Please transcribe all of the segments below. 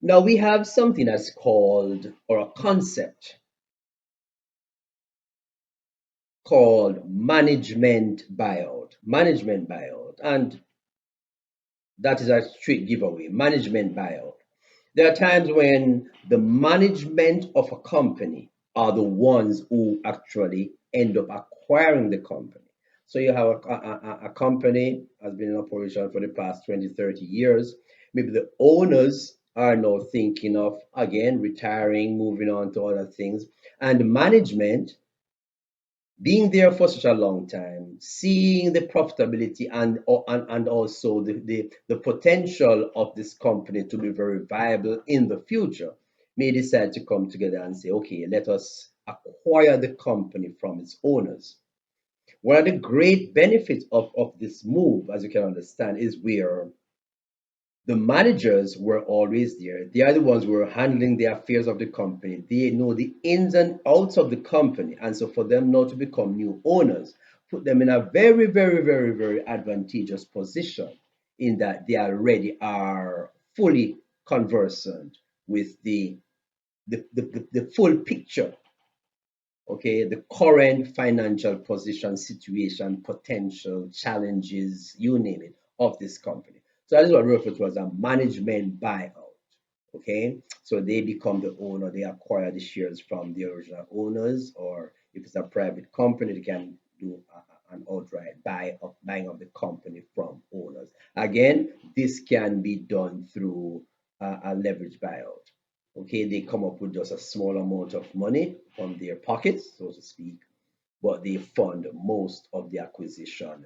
Now we have something that's called, or a concept called management buyout. Management buyout. And that is a straight giveaway. Management buyout. There are times when the management of a company are the ones who actually end up acquiring the company. So you have a company has been in operation for the past 20, 30 years. Maybe the owners are now thinking of again retiring, moving on to other things, and management being there for such a long time, seeing the profitability and also the potential of this company to be very viable in the future, may decide to come together and say, okay, let us acquire the company from its owners. One of the great benefits of this move, as you can understand, is where the managers were always there. They are the ones who were handling the affairs of the company. They know the ins and outs of the company. And so for them now to become new owners, put them in a very, very, very, very advantageous position in that they already are fully conversant with the full picture, okay, the current financial position, situation, potential, challenges, you name it, of this company. So that is what we refer to as a management buyout. Okay, so they become the owner, they acquire the shares from the original owners, or if it's a private company, they can do an outright buying of the company from owners. Again, this can be done through a leverage buyout. Okay, they come up with just a small amount of money from their pockets, so to speak, but they fund most of the acquisition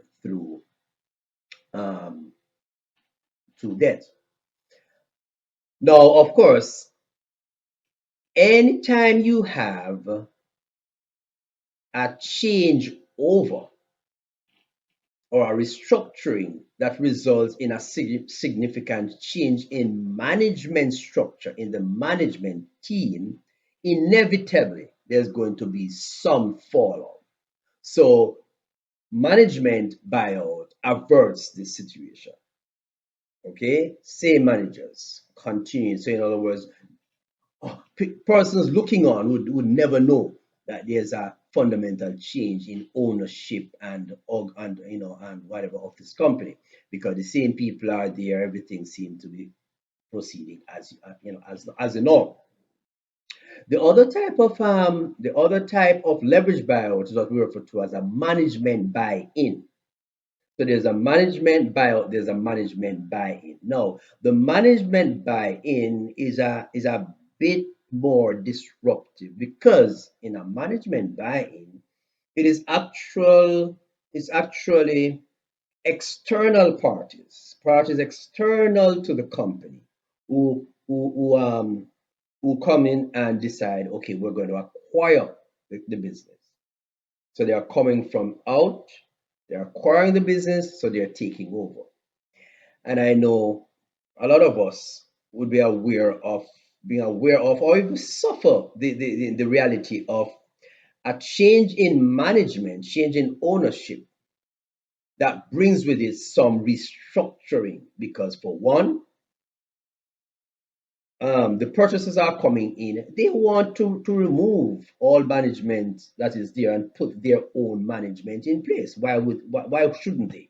um, through debt. Now, of course, anytime you have a change over or a restructuring that results in a significant change in management structure, in the management team, inevitably there's going to be some fallout. So management buyout averts this situation. Okay, same managers continue. So in other words, persons looking on would never know that there's a fundamental change in ownership and and whatever of this company, because the same people are there. Everything seems to be proceeding as as a norm. The other type of leverage buyout is what we refer to as a management buy-in. So there's a management buyout, there's a management buy-in. Now, the management buy-in is a bit more disruptive because in a management buy-in, it is actually external parties external to the company who come in and decide, okay, we're going to acquire the business. So they are coming from out, they're acquiring the business, so they're taking over. And I know a lot of us would be aware of being aware of or even suffer the reality of a change in management, change in ownership that brings with it some restructuring because for one, the purchasers are coming in. They want to remove all management that is there and put their own management in place. Why shouldn't they?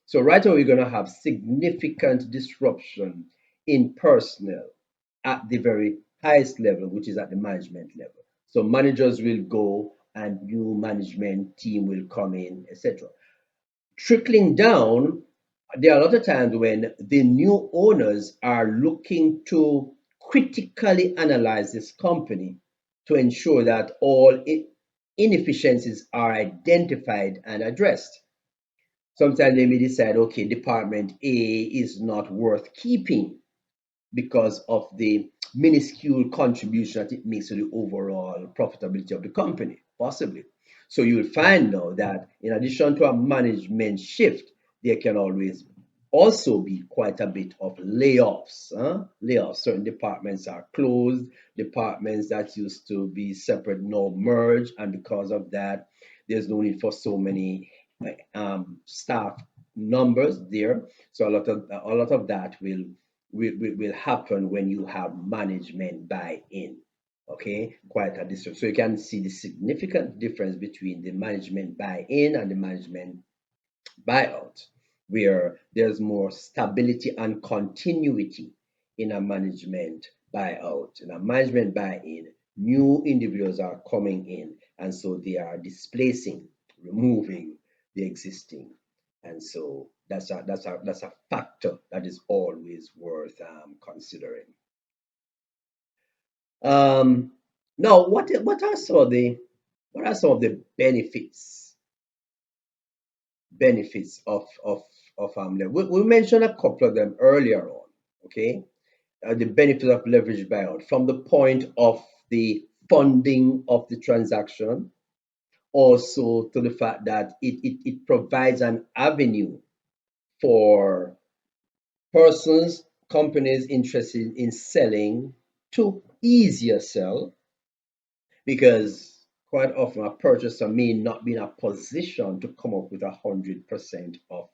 So right away, we're going to have significant disruption in personnel at the very highest level, which is at the management level. So managers will go and new management team will come in, etc. Trickling down, there are a lot of times when the new owners are looking to critically analyze this company to ensure that all inefficiencies are identified and addressed. Sometimes they may decide, okay, department A is not worth keeping because of the minuscule contribution that it makes to the overall profitability of the company, possibly. So you'll find now that in addition to a management shift, there can always also be quite a bit of layoffs. Layoffs. Certain departments are closed, departments that used to be separate now merge, and because of that, there's no need for so many staff numbers there. So a lot of that will will happen when you have management buy-in. Okay, quite a distance. So you can see the significant difference between the management buy-in and the management buyout, where there's more stability and continuity in a management buyout. In a management buy-in, new individuals are coming in, and so they are displacing, removing the existing. And so that's a factor that is always worth considering. Um, Now, what are some of the benefits we mentioned a couple of them earlier on, okay? The benefits of leverage buyout from the point of the funding of the transaction, also to the fact that it provides an avenue for persons, companies interested in selling to easier sell, because quite often a purchaser may not be in a position to come up with 100% of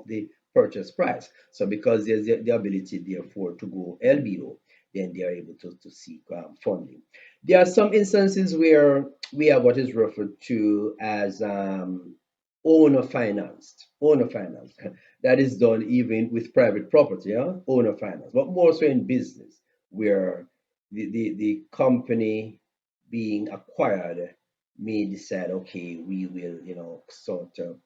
the purchase price. So because there's the ability therefore to go LBO, then they are able to seek funding. There are some instances where we have what is referred to as owner finance. That is done even with private property, yeah? Owner finance, but more so in business, where the company being acquired may decide, okay, we will, sort of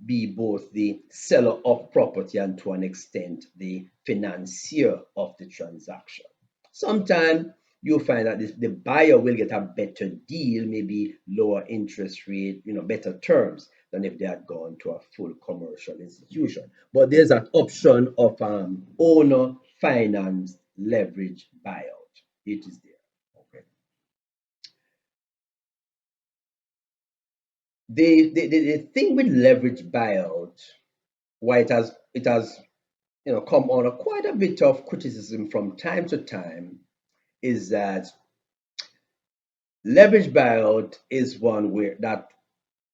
be both the seller of property and to an extent the financier of the transaction. Sometimes you'll find that the buyer will get a better deal, maybe lower interest rate, better terms than if they had gone to a full commercial institution. But there's that option of owner finance leverage buyout. It is there. Okay. The thing with leverage buyout, why it has come under quite a bit of criticism from time to time, is that leverage buyout is one where that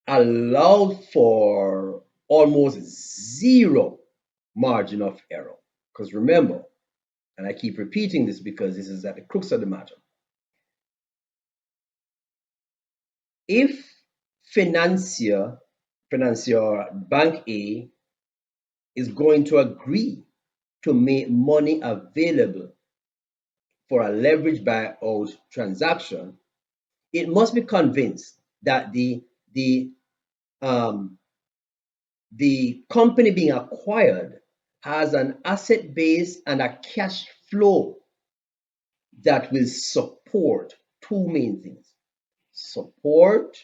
allows for almost zero margin of error. Because remember, and I keep repeating this because this is at the crux of the matter, if financier bank A is going to agree to make money available for a leverage buyout transaction, it must be convinced that the um, the company being acquired has an asset base and a cash flow that will support two main things: support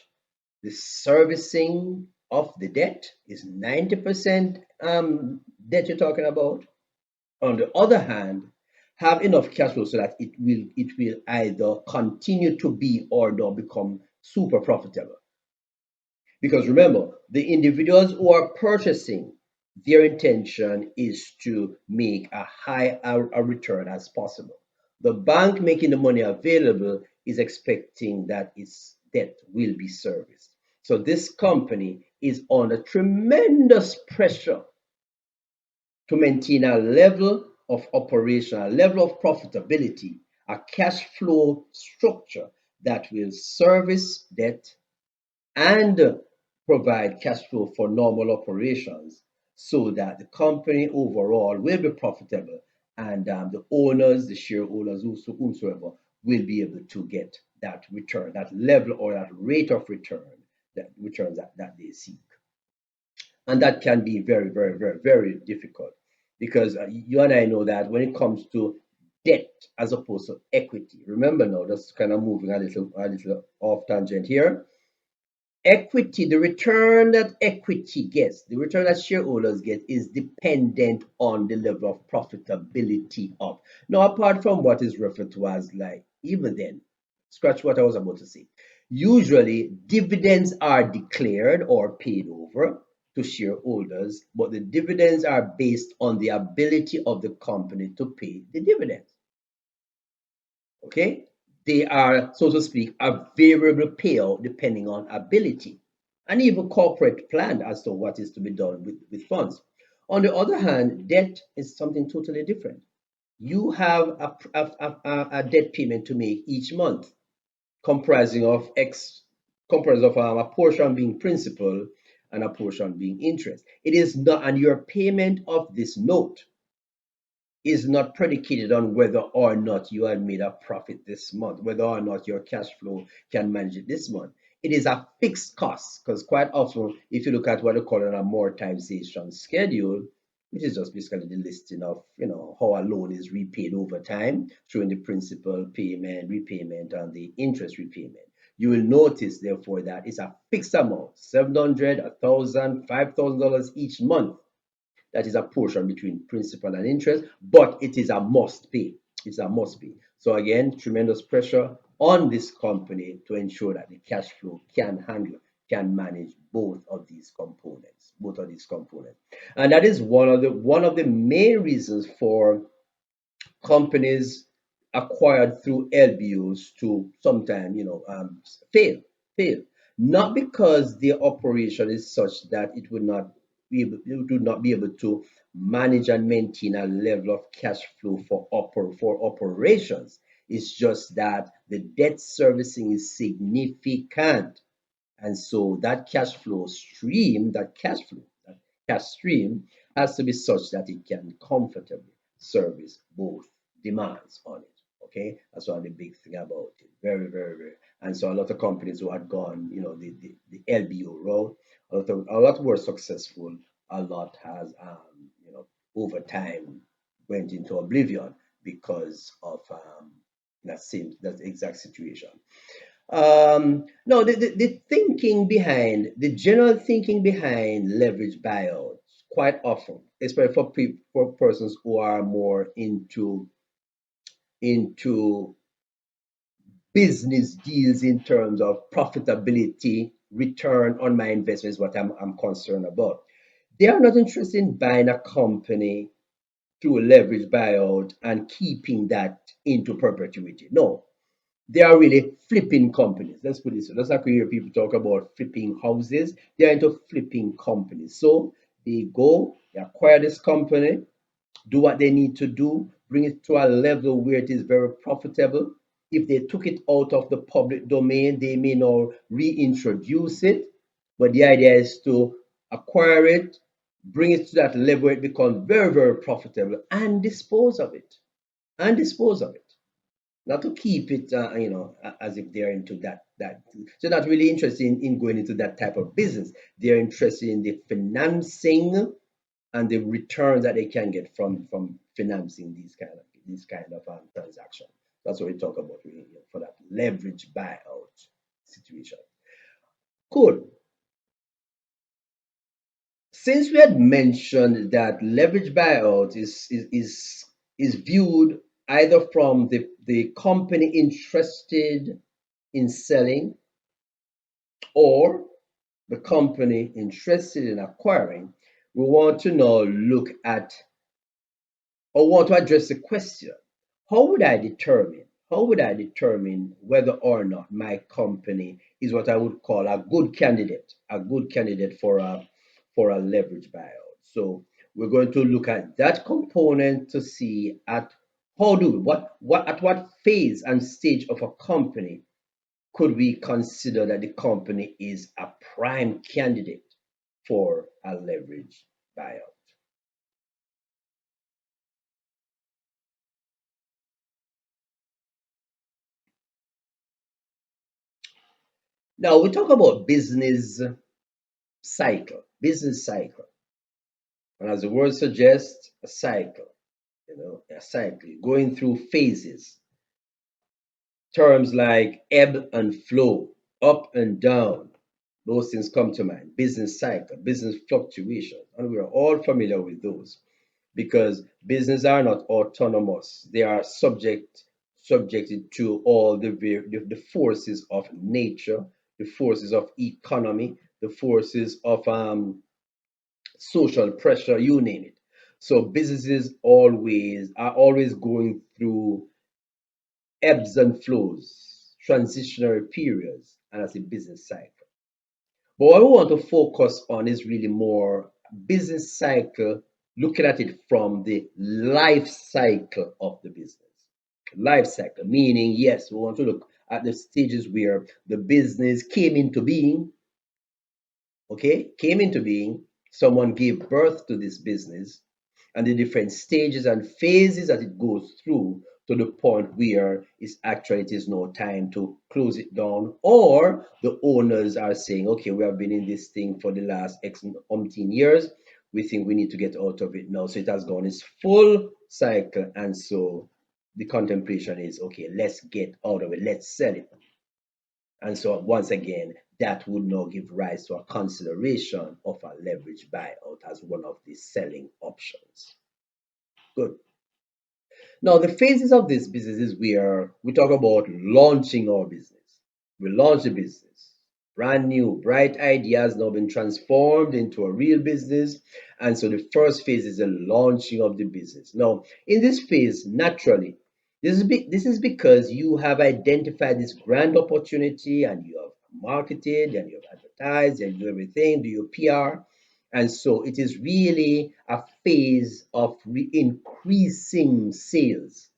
the servicing of the debt, is 90% debt you're talking about. On the other hand, have enough cash flow so that it will either continue to be or not become super profitable. Because remember, the individuals who are purchasing, their intention is to make a high a return as possible. The bank making the money available is expecting that its debt will be serviced. So this company is under tremendous pressure to maintain a level of operation, a level of profitability, a cash flow structure that will service debt and provide cash flow for normal operations, so that the company overall will be profitable, and the owners, the shareholders, whosoever, will be able to get that return, that level or that rate of return, that returns that they seek. And that can be very, very, very, very difficult, because you and I know that when it comes to debt as opposed to equity, remember now, just kind of moving a little off tangent here. Equity, the return that equity gets, the return that shareholders get, is dependent on the level of profitability of. Now, apart from what is referred to as, like, even then, scratch what I was about to say. Usually, dividends are declared or paid over to shareholders, but the dividends are based on the ability of the company to pay the dividends. Okay? They are, so to speak, a variable payout depending on ability, and even corporate plan as to what is to be done with funds. On the other hand, debt is something totally different. You have a debt payment to make each month, comprising of a portion being principal and a portion being interest. It is not, and your payment of this note is not predicated on whether or not you had made a profit this month, whether or not your cash flow can manage it this month. It is a fixed cost because quite often, if you look at what they call an amortization schedule, which is just basically the listing of how a loan is repaid over time, showing the principal payment, repayment, and the interest repayment. You will notice, therefore, that it's a fixed amount, 700, 1,000, $5,000 each month. That is a portion between principal and interest, but it is a must pay. It's a must pay. So again, tremendous pressure on this company to ensure that the cash flow can handle, can manage both of these components. And that is one of the main reasons for companies acquired through LBOs to sometimes, fail, fail. Not because the operation is such that it would not be able to manage and maintain a level of cash flow for operations. It's just that the debt servicing is significant, and so that cash stream has to be such that it can comfortably service both demands on it. Okay, that's one of the big thing about it. Very, very, very. And so a lot of companies who had gone, the LBO route, a lot were successful. A lot has, over time went into oblivion because of that exact situation. No, the general thinking behind leverage buyouts quite often, especially for persons who are more into business deals in terms of profitability, return on my investment is what I'm concerned about. They are not interested in buying a company through a leverage buyout and keeping that into perpetuity. No, they are really flipping companies. Let's put it so. That's like we hear people talk about flipping houses. They are into flipping companies. So they acquire this company, do what they need to do, bring it to a level where it is very profitable. If they took it out of the public domain, they may now reintroduce it. But the idea is to acquire it, bring it to that level where it becomes very, very profitable, and dispose of it. And dispose of it. Not to keep it, as if they're into that. So not really interested in going into that type of business. They're interested in the financing and the returns that they can get from financing these kind of transactions. That's what we talk about really, for that leverage buyout situation. Cool. Since we had mentioned that leverage buyout is viewed either from the company interested in selling or the company interested in acquiring, we want to now look at or want to address the question, how would I determine whether or not my company is what I would call a good candidate for a leverage buyout. So we're going to look at that component to see at what phase and stage of a company could we consider that the company is a prime candidate for a leverage buyout. Now we talk about business cycle, and as the word suggests, a cycle, going through phases. Terms like ebb and flow, up and down, those things come to mind. Business cycle, business fluctuation, and we are all familiar with those because business are not autonomous. They are subjected to all the forces of nature, the forces of economy, the forces of social pressure, you name it. So businesses are always going through ebbs and flows, transitionary periods, and as a business cycle. But what we want to focus on is really more business cycle looking at it from the life cycle of the business. Life cycle, meaning, yes, we want to look at the stages where the business came into being, okay, came into being, someone gave birth to this business, and the different stages and phases that it goes through to the point where it's actually it is no time to close it down, or the owners are saying, okay, we have been in this thing for the last X umpteen years. We think we need to get out of it now. So it has gone its full cycle. And so the contemplation is, okay, let's get out of it, let's sell it. And so once again, that would now give rise to a consideration of a leverage buyout as one of the selling options. Good. Now, the phases of this business is where we talk about launching our business. We launch the business. Brand new, bright idea has now been transformed into a real business. And so the first phase is the launching of the business. Now, in this phase, naturally, this is because you have identified this grand opportunity and you have marketed and you have advertised and you do everything, do your PR. And so it is really a phase of increasing sales.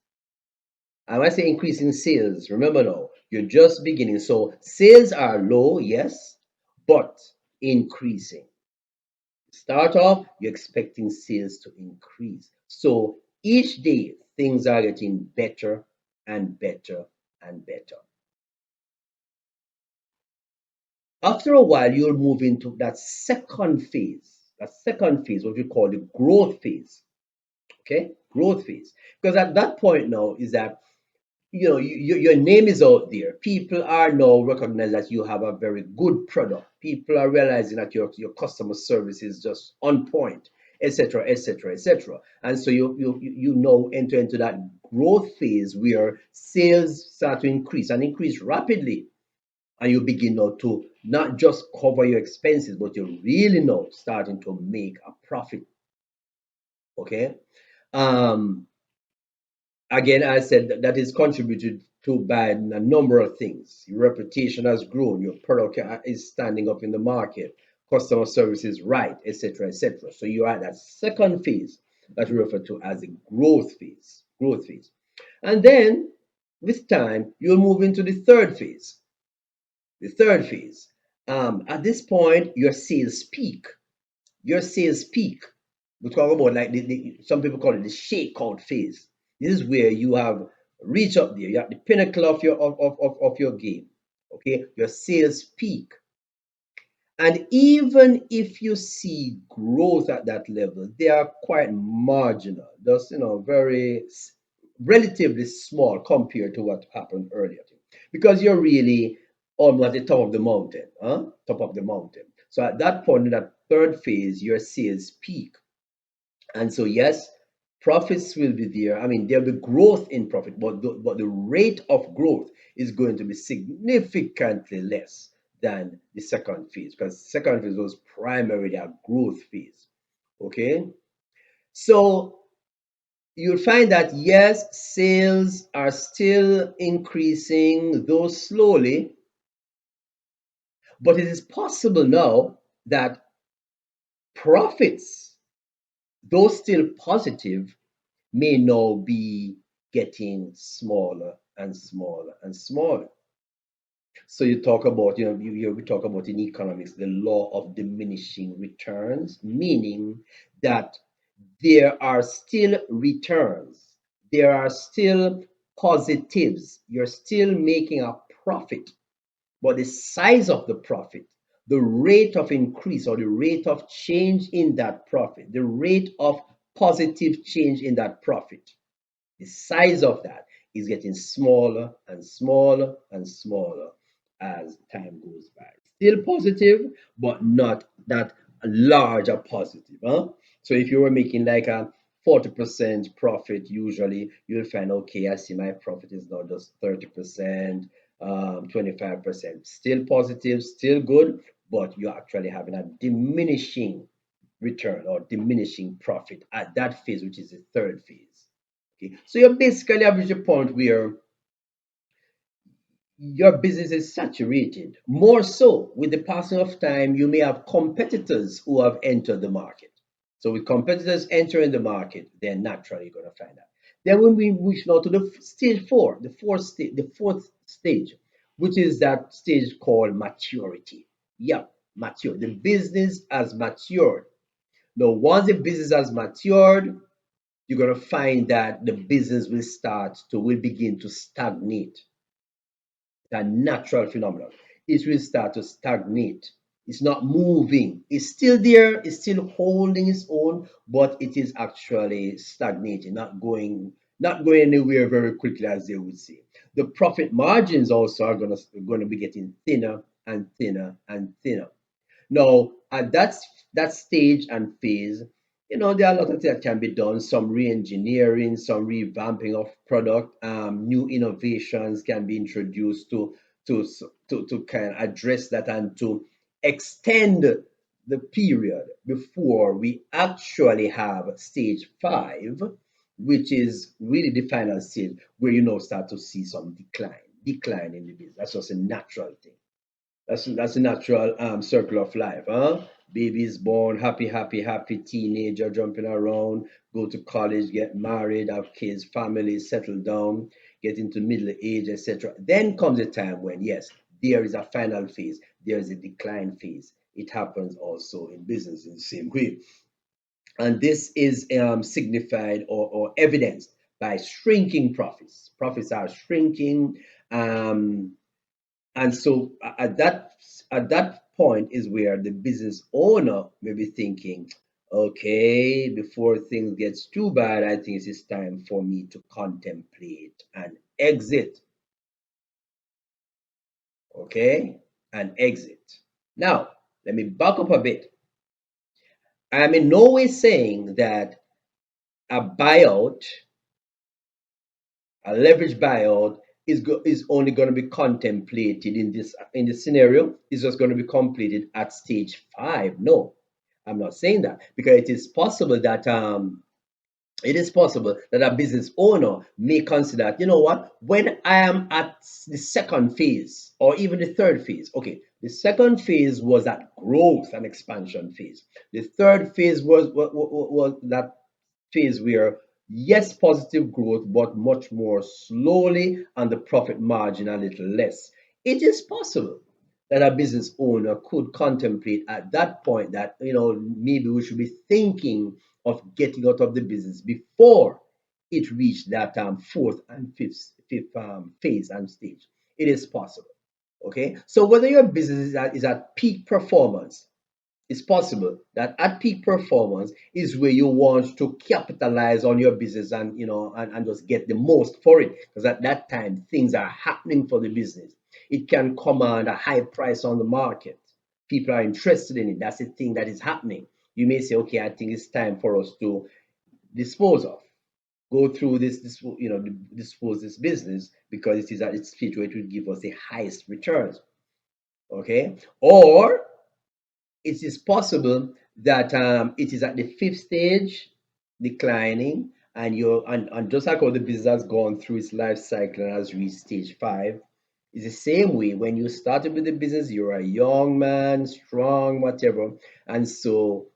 And when I say increasing sales, remember now, you're just beginning. So sales are low, yes, but increasing. Start off, you're expecting sales to increase. So each day, things are getting better and better and better. After a while, you'll move into that second phase, what we call the growth phase. Okay, growth phase. Because at that point now is that your name is out there. People are now recognizing that you have a very good product. People are realizing that your customer service is just on point, etc., etc., etc. And so you now enter into that growth phase where sales start to increase and increase rapidly, and you begin now to not just cover your expenses, but you're really now starting to make a profit. Okay. Um, Again, I said that is contributed to by a number of things. Your reputation has grown, your product is standing up in the market, customer service is right, etc., etc. So you're at that second phase that we refer to as the growth phase. Growth phase. And then with time, you'll move into the third phase. The third phase. At this point, your sales peak. Your sales peak. We talk about like some people call it the shakeout phase. This is where you have reached up there. You're at the pinnacle of your game. Okay, your sales peak. And even if you see growth at that level, they are quite marginal. Just very relatively small compared to what happened earlier. Because you're really almost at the top of the mountain, huh? Top of the mountain. So at that point, in that third phase, your sales peak. And so, yes, profits will be there. I mean, there'll be growth in profit, but the rate of growth is going to be significantly less than the second phase, because second phase was primarily a growth phase. Okay, so you'll find that yes, sales are still increasing, though slowly, but it is possible now that profits, though still positive, may now be getting smaller and smaller and smaller. So you talk about, we talk about in economics the law of diminishing returns, meaning that there are still returns, there are still positives, you're still making a profit, but the size of the profit, the rate of increase or the rate of change in that profit, the rate of positive change in that profit, the size of that is getting smaller and smaller and smaller as time goes by. Still positive, but not that large a positive. Huh? So if you were making like a 40% profit, usually you'll find, okay, I see my profit is now just 30%, 25%. Still positive, still good, but you're actually having a diminishing return or diminishing profit at that phase, which is the third phase. Okay, so you're basically have reached a point where your business is saturated. More so, with the passing of time, you may have competitors who have entered the market. So with competitors entering the market, they're naturally going to find out. Then when we reach now to the stage four, the fourth stage, which is that stage called maturity. Yeah, mature. The business has matured. Now, once the business has matured, you're going to find that the business will begin to stagnate. A natural phenomenon. It will start to stagnate. It's not moving. It's still there. It's still holding its own, but it is actually stagnating, not going anywhere very quickly, as they would say. The profit margins also are going to be getting thinner and thinner and thinner. Now, at that stage and phase, there are a lot of things that can be done. Some re-engineering, some revamping of product, new innovations can be introduced to to kind of address that and to extend the period before we actually have stage five, which is really the final stage where you now start to see some decline in the business. That's just a natural thing. That's a natural circle of life, huh? Babies born, happy, happy, happy teenager jumping around, go to college, get married, have kids, families, settle down, get into middle age, etc. Then comes a time when, yes, there is a final phase, there is a decline phase. It happens also in business in the same way. And this is signified or evidenced by shrinking profits. Profits are shrinking. Um, and so at that point is where the business owner may be thinking, okay, before things gets too bad, I think it is time for me to contemplate an exit. Okay, an exit. Now, let me back up a bit. I'm in no way saying that a buyout, a leverage buyout, is only going to be contemplated in this scenario. It's just going to be completed at stage five. No, I'm not saying that, because it is possible that a business owner may consider, you know what, when I am at the second phase or even the third phase. Okay, the second phase was that growth and expansion phase. The third phase was that phase where, yes, positive growth, but much more slowly, and the profit margin a little less. It is possible that a business owner could contemplate at that point that, maybe we should be thinking of getting out of the business before it reached that fourth and fifth phase and stage. It is possible. Okay, so whether your business is at peak performance, it's possible that at peak performance is where you want to capitalize on your business, and just get the most for it, because at that time things are happening for the business. It can command a high price on the market. People are interested in it. That's the thing that is happening. You may say, okay, I think it's time for us to dispose of, go through dispose this business, because it is at its feet where it will give us the highest returns. Okay, or it is possible that it is at the fifth stage, declining, and just like how the business has gone through its life cycle and has reached stage five. It's the same way when you started with the business, you're a young man, strong, whatever, and so,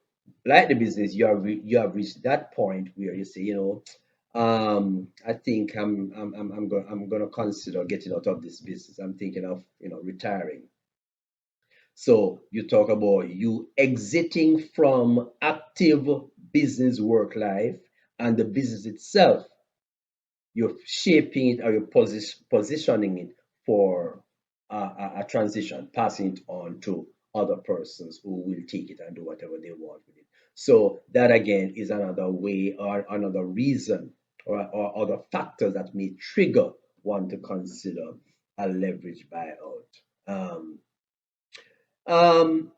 like the business, you have reached that point where you say, I think I'm gonna consider getting out of this business. I'm thinking of retiring. So you talk about you exiting from active business work life, and the business itself, you're shaping it, or you're positioning it for a transition, passing it on to other persons who will take it and do whatever they want with it. So that again is another way or another reason, or other factors that may trigger one to consider a leverage buyout. Um, um,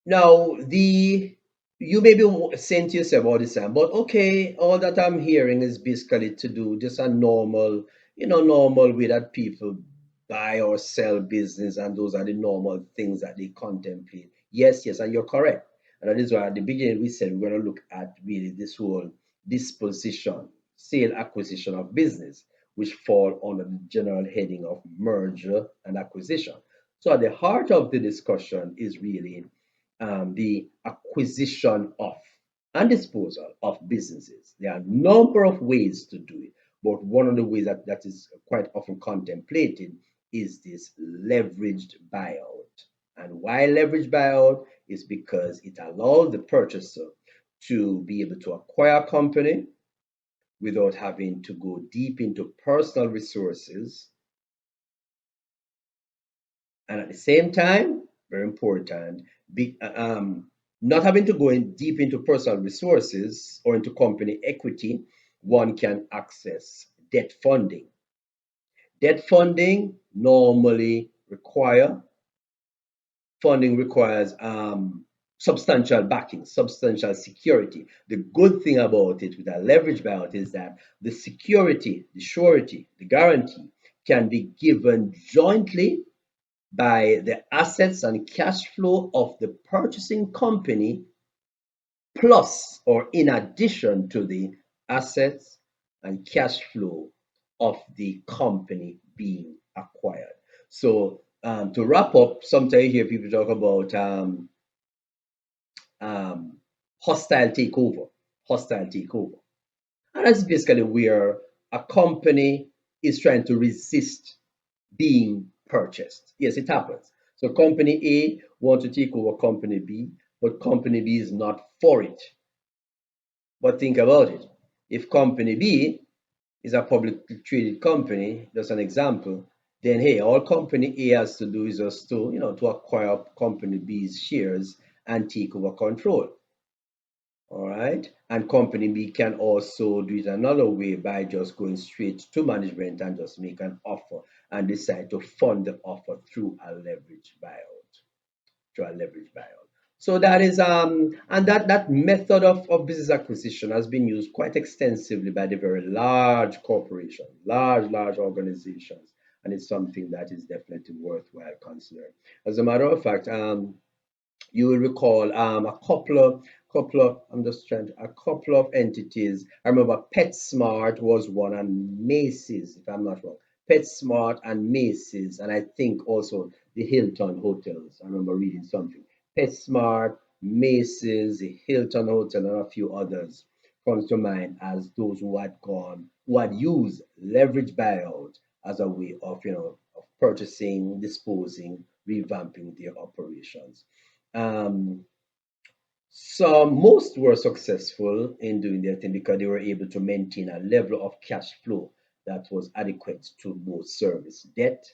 Now, you may be saying to yourself all the time, but okay, all that I'm hearing is basically to do just a normal way that people buy or sell business, and those are the normal things that they contemplate. Yes, yes, and you're correct. And that is why at the beginning we said we're going to look at really this whole disposition, sale, acquisition of business, which fall under the general heading of merger and acquisition. So at the heart of the discussion is really the acquisition of and disposal of businesses. There are a number of ways to do it, but one of the ways that is quite often contemplated is this leveraged buyout. And why leveraged buyout is because it allows the purchaser to be able to acquire a company without having to go deep into personal resources, and at the same time, very important, not having to go in deep into personal resources or into company equity, one can access debt funding. Debt funding normally require funding requires substantial backing, substantial security. The good thing about it with a leverage buyout is that the security, the surety, the guarantee can be given jointly by the assets and cash flow of the purchasing company, plus or in addition to the assets and cash flow of the company being acquired. So to wrap up, sometimes you hear people talk about um, hostile takeover, hostile takeover. And that's basically where a company is trying to resist being purchased. Yes, it happens. So company A wants to take over company B, but company B is not for it. But think about it. If company B is a publicly traded company, just an example, then hey, all company A has to do is just to acquire company B's shares and take over control. All right. And company B can also do it another way by just going straight to management and just make an offer and decide to fund the offer through a leverage buyout. Through a leverage buyout. So that is and that method of business acquisition has been used quite extensively by the very large corporations, large organizations, and it's something that is definitely worthwhile considering. As a matter of fact, you will recall a couple of I'm just trying to a couple of entities. I remember PetSmart was one, and Macy's, if I'm not wrong. PetSmart and Macy's, and I think also the Hilton hotels. I remember reading something. PetSmart, Macy's, the Hilton Hotel, and a few others comes to mind as those who had used leverage buyout as a way of of purchasing, disposing, revamping their operations. Um, most were successful in doing their thing because they were able to maintain a level of cash flow that was adequate to both service debt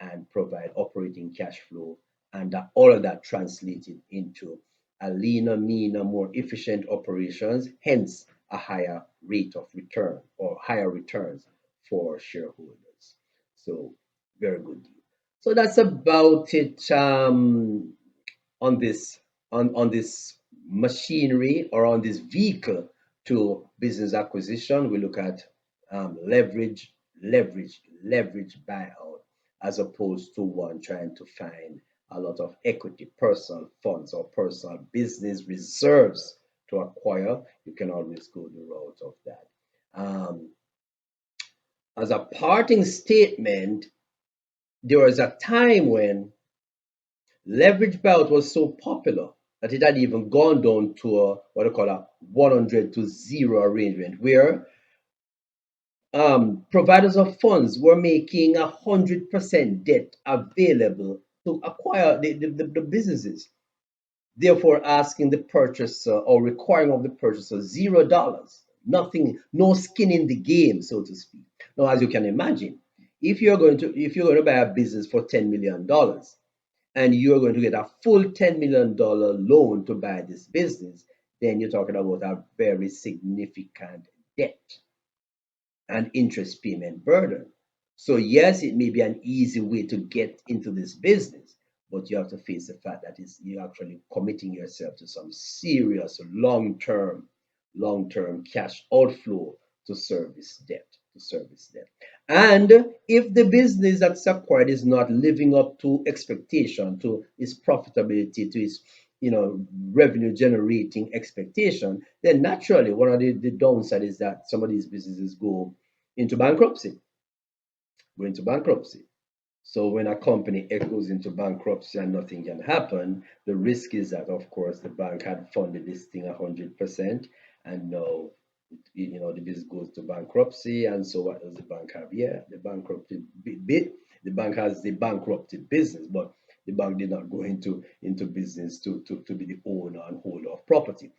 and provide operating cash flow, and that all of that translated into a leaner, meaner, more efficient operations, hence a higher rate of return or higher returns for shareholders. So, very good deal. So that's about it. On this on this machinery or on this vehicle to business acquisition. We look at leverage buyout as opposed to one trying to find a lot of equity, personal funds or personal business reserves to acquire. You can always go the route of that. As a parting statement, there was a time when leverage buyout was so popular that it had even gone down to a what I call a 100-0 arrangement, where providers of funds were making 100% debt available to acquire the businesses, therefore asking the purchaser or requiring of the purchaser $0, nothing, no skin in the game, so to speak. Now, as you can imagine, if you're going to buy a business for $10 million and you're going to get a full $10 million loan to buy this business, then you're talking about a very significant debt and interest payment burden. So, yes, it may be an easy way to get into this business, but you have to face the fact that you're actually committing yourself to some serious long-term cash outflow to service debt, to service debt. And if the business that's acquired is not living up to expectation, to its profitability, to its revenue generating expectation, then naturally one of the downside is that some of these businesses go into bankruptcy, go into bankruptcy. So when a company goes into bankruptcy and nothing can happen, the risk is that, of course, the bank had funded this thing 100%, and now, the business goes to bankruptcy. And so what does the bank have? Yeah, the bankrupted bit. The bank has the bankrupted business, but the bank did not go into business to be the owner and holder of property.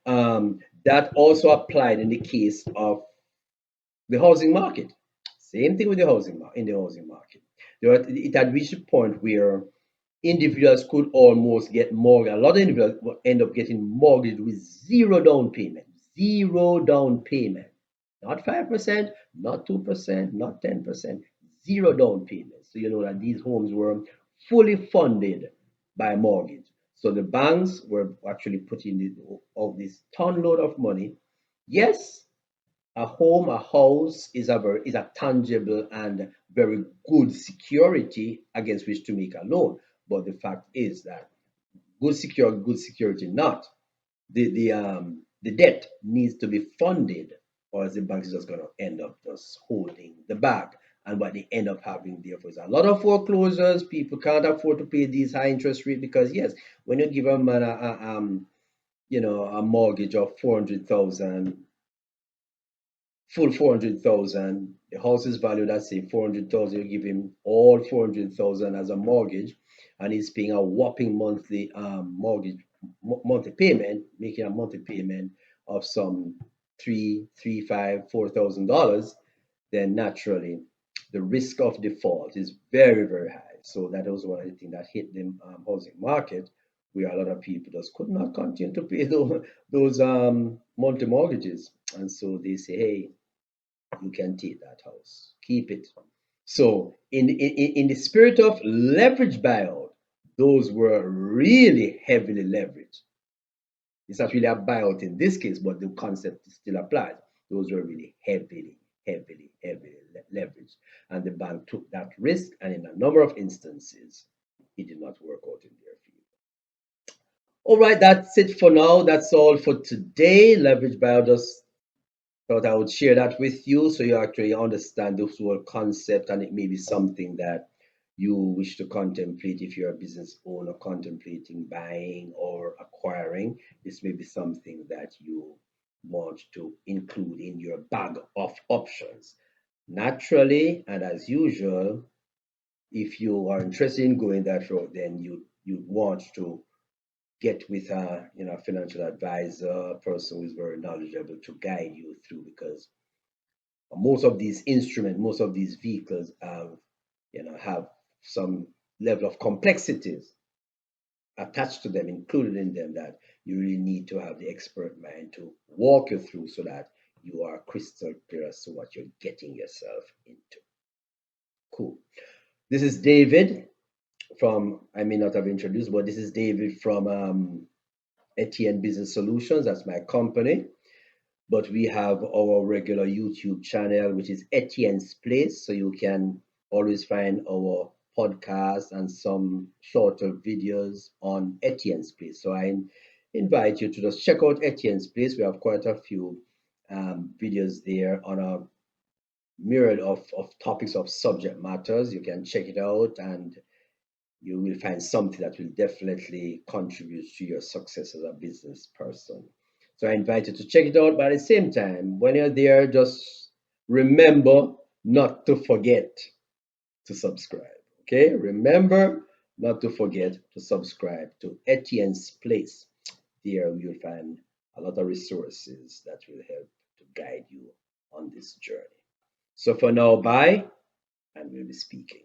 That also applied in the case of the housing market. Same thing with the in the housing market. It had reached a point where individuals could almost get mortgage. A lot of individuals will end up getting mortgage with zero down payment. Zero down payment. Not 5%, not 2%, not 10%. Zero down payment. So you know that these homes were fully funded by mortgage. So the banks were actually putting of this ton load of money. Yes, a home, a house is a tangible and very good security against which to make a loan. But the fact is that good security not. The debt needs to be funded, or else the bank is just gonna end up just holding the bag. And what they end up having therefore is a lot of foreclosures. People can't afford to pay these high interest rates because yes, when you give a man a mortgage of 400,000, full 400,000. The house is valued at say 400,000. You give him all 400,000 as a mortgage, and he's paying a whopping monthly monthly payment, making a monthly payment of some $3,000, $4,000. Then naturally, the risk of default is very, very high. So that was one of the things that hit the housing market, where a lot of people just could not continue to pay those monthly mortgages, and so they say, hey, you can take that house, keep it. So in the spirit of leverage buyout, those were really heavily leveraged. It's not really a buyout in this case, but the concept still applies. Those were really heavily leveraged. And the bank took that risk, and in a number of instances, it did not work out in their favor. All right, that's it for now. That's all for today. Leverage buyout, just thought I would share that with you so you actually understand this whole concept, and it may be something that you wish to contemplate if you're a business owner contemplating buying or acquiring. This may be something that you want to include in your bag of options. Naturally, and as usual, if you are interested in going that route, then you want to get with a financial advisor, a person who is very knowledgeable to guide you through, because most of these instruments, most of these vehicles have some level of complexities attached to them, included in them, that you really need to have the expert mind to walk you through so that you are crystal clear as to what you're getting yourself into. Cool. This is David from, I may not have introduced, but this is David from Etienne Business Solutions. That's my company. But we have our regular YouTube channel, which is Etienne's Place. So you can always find our podcast and some shorter videos on Etienne's Place. So I invite you to just check out Etienne's Place. We have quite a few videos there on a myriad of topics of subject matters. You can check it out, and you will find something that will definitely contribute to your success as a business person. So I invite you to check it out, but at the same time, when you're there, just remember not to forget to subscribe. Okay? Remember not to forget to subscribe to Etienne's Place. There you'll find a lot of resources that will help to guide you on this journey. So for now, bye, and we'll be speaking.